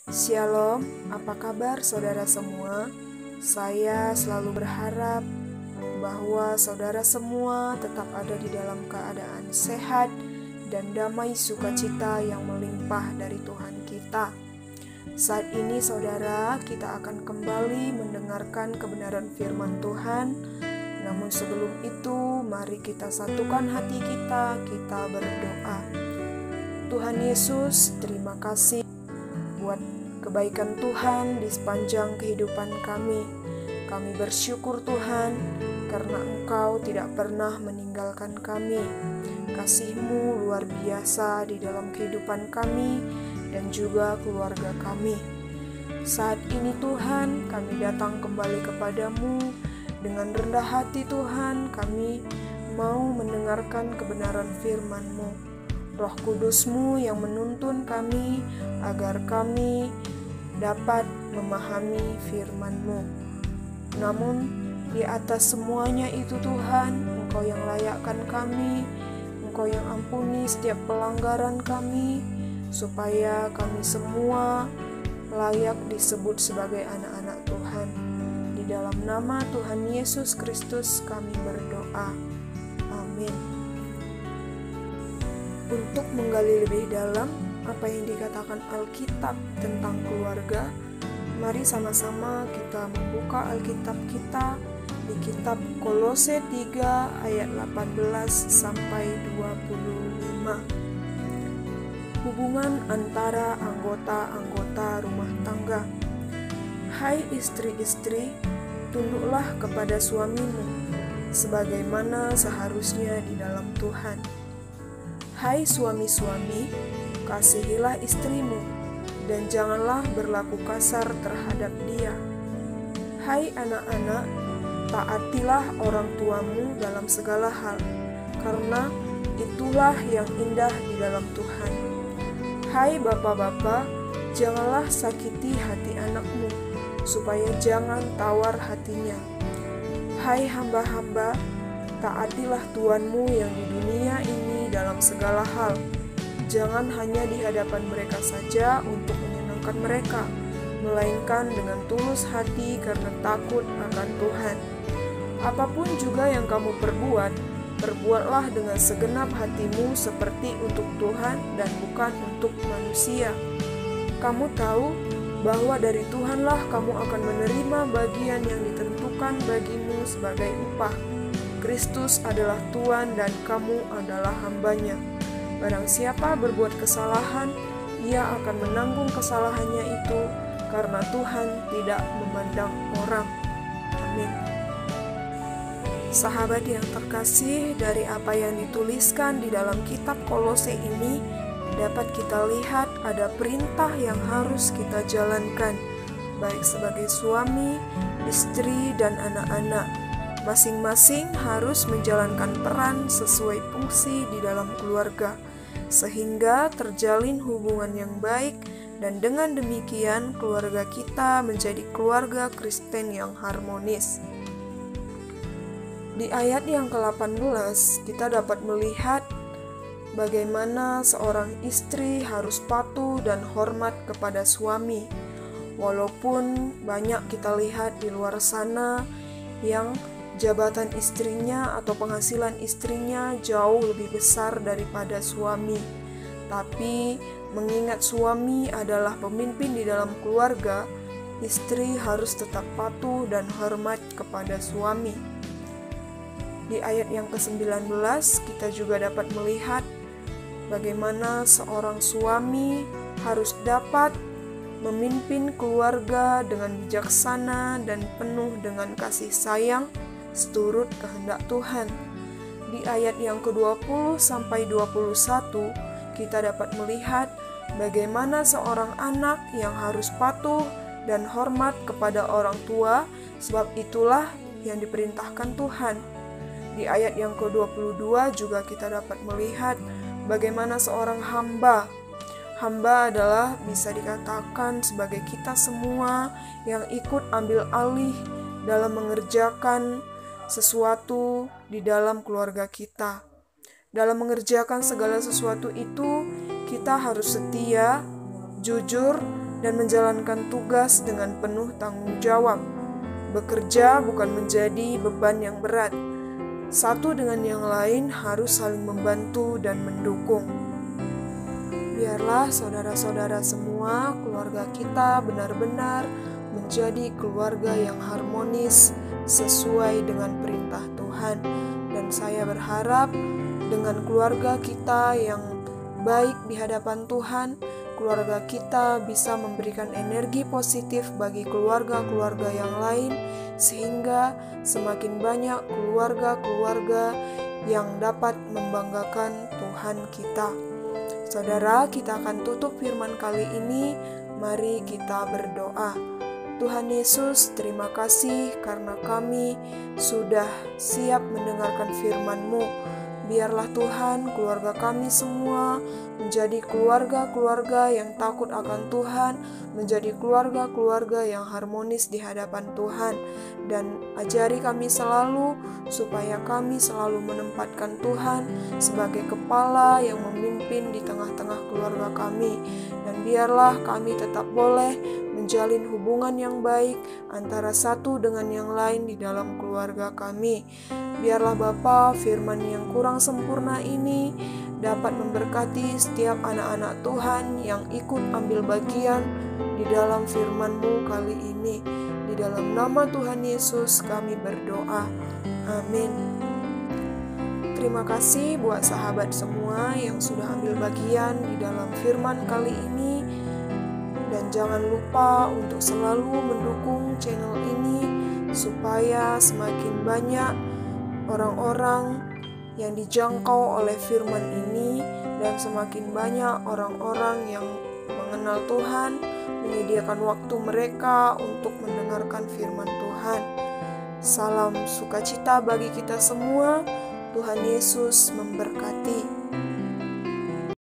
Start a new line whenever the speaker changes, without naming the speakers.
Shalom, apa kabar saudara semua? Saya selalu berharap bahwa saudara semua tetap ada di dalam keadaan sehat dan damai sukacita yang melimpah dari Tuhan kita. Saat ini saudara, kita akan kembali mendengarkan kebenaran firman Tuhan. Namun sebelum itu, mari kita satukan hati kita berdoa. Tuhan Yesus, terima kasih buat kebaikan Tuhan di sepanjang kehidupan kami. Kami bersyukur Tuhan karena Engkau tidak pernah meninggalkan kami. Kasih-Mu luar biasa di dalam kehidupan kami dan juga keluarga kami. Saat ini Tuhan, kami datang kembali kepadamu dengan rendah hati Tuhan. Kami mau mendengarkan kebenaran firman-Mu. Roh Kudus-Mu yang menuntun kami agar kami dapat memahami firman-Mu. Namun di atas semuanya itu Tuhan, Engkau yang layakkan kami, Engkau yang ampuni setiap pelanggaran kami, supaya kami semua layak disebut sebagai anak-anak Tuhan. Di dalam nama Tuhan Yesus Kristus kami berdoa. Amin. Untuk menggali lebih dalam apa yang dikatakan Alkitab tentang keluarga, mari sama-sama kita membuka Alkitab kita di kitab Kolose 3 ayat 18 sampai 25. Hubungan antara anggota-anggota rumah tangga. Hai istri-istri, tunduklah kepada suamimu sebagaimana seharusnya di dalam Tuhan. Hai suami-suami, kasihilah istrimu, dan janganlah berlaku kasar terhadap dia. Hai anak-anak, taatilah orang tuamu dalam segala hal, karena itulah yang indah di dalam Tuhan. Hai bapak-bapak, janganlah sakiti hati anakmu, supaya jangan tawar hatinya. Hai hamba-hamba, taatilah tuanmu yang di dunia ini dalam segala hal. Jangan hanya di hadapan mereka saja untuk menyenangkan mereka, melainkan dengan tulus hati karena takut akan Tuhan. Apapun juga yang kamu perbuat, perbuatlah dengan segenap hatimu seperti untuk Tuhan dan bukan untuk manusia. Kamu tahu bahwa dari Tuhanlah kamu akan menerima bagian yang ditentukan bagimu sebagai upah. Kristus adalah Tuhan dan kamu adalah hambanya. Barang siapa berbuat kesalahan, ia akan menanggung kesalahannya itu, karena Tuhan tidak memandang orang. Amin. Sahabat yang terkasih, dari apa yang dituliskan di dalam kitab Kolose ini, dapat kita lihat ada perintah yang harus kita jalankan, baik sebagai suami, istri, dan anak-anak. Masing-masing harus menjalankan peran sesuai fungsi di dalam keluarga, sehingga terjalin hubungan yang baik, dan dengan demikian keluarga kita menjadi keluarga Kristen yang harmonis. Di ayat yang ke-18 kita dapat melihat bagaimana seorang istri harus patuh dan hormat kepada suami. Walaupun banyak kita lihat di luar sana yang jabatan istrinya atau penghasilan istrinya jauh lebih besar daripada suami. Tapi mengingat suami adalah pemimpin di dalam keluarga, istri harus tetap patuh dan hormat kepada suami. Di ayat yang ke-19 kita juga dapat melihat bagaimana seorang suami harus dapat memimpin keluarga dengan bijaksana dan penuh dengan kasih sayang seturut kehendak Tuhan. Di ayat yang ke-20 sampai 21 kita dapat melihat bagaimana seorang anak yang harus patuh dan hormat kepada orang tua, sebab itulah yang diperintahkan Tuhan. Di ayat yang ke-22 juga kita dapat melihat bagaimana seorang hamba. Hamba adalah bisa dikatakan sebagai kita semua yang ikut ambil alih dalam mengerjakan sesuatu di dalam keluarga kita. Dalam mengerjakan segala sesuatu itu, kita harus setia, jujur, dan menjalankan tugas dengan penuh tanggung jawab. Bekerja bukan menjadi beban yang berat. Satu dengan yang lain harus saling membantu dan mendukung. Biarlah saudara-saudara semua, keluarga kita benar-benar menjadi keluarga yang harmonis sesuai dengan perintah Tuhan. Dan saya berharap dengan keluarga kita yang baik di hadapan Tuhan, keluarga kita bisa memberikan energi positif bagi keluarga-keluarga yang lain, sehingga semakin banyak keluarga-keluarga yang dapat membanggakan Tuhan kita. Saudara, kita akan tutup firman kali ini. Mari kita berdoa. Tuhan Yesus, terima kasih karena kami sudah siap mendengarkan firman-Mu. Biarlah Tuhan, keluarga kami semua menjadi keluarga-keluarga yang takut akan Tuhan, menjadi keluarga-keluarga yang harmonis di hadapan Tuhan. Dan ajari kami selalu supaya kami selalu menempatkan Tuhan sebagai kepala yang memimpin di tengah-tengah keluarga kami. Dan biarlah kami tetap boleh menjalin hubungan yang baik antara satu dengan yang lain di dalam keluarga kami. Biarlah Bapa, firman yang kurang sempurna ini dapat memberkati setiap anak-anak Tuhan yang ikut ambil bagian di dalam firman-Mu kali ini. Di dalam nama Tuhan Yesus kami berdoa. Amin. Terima kasih buat sahabat semua yang sudah ambil bagian di dalam firman kali ini. Dan jangan lupa untuk selalu mendukung channel ini supaya semakin banyak orang-orang yang dijangkau oleh firman ini dan semakin banyak orang-orang yang mengenal Tuhan, menyediakan waktu mereka untuk mendengarkan firman Tuhan. Salam sukacita bagi kita semua. Tuhan Yesus memberkati.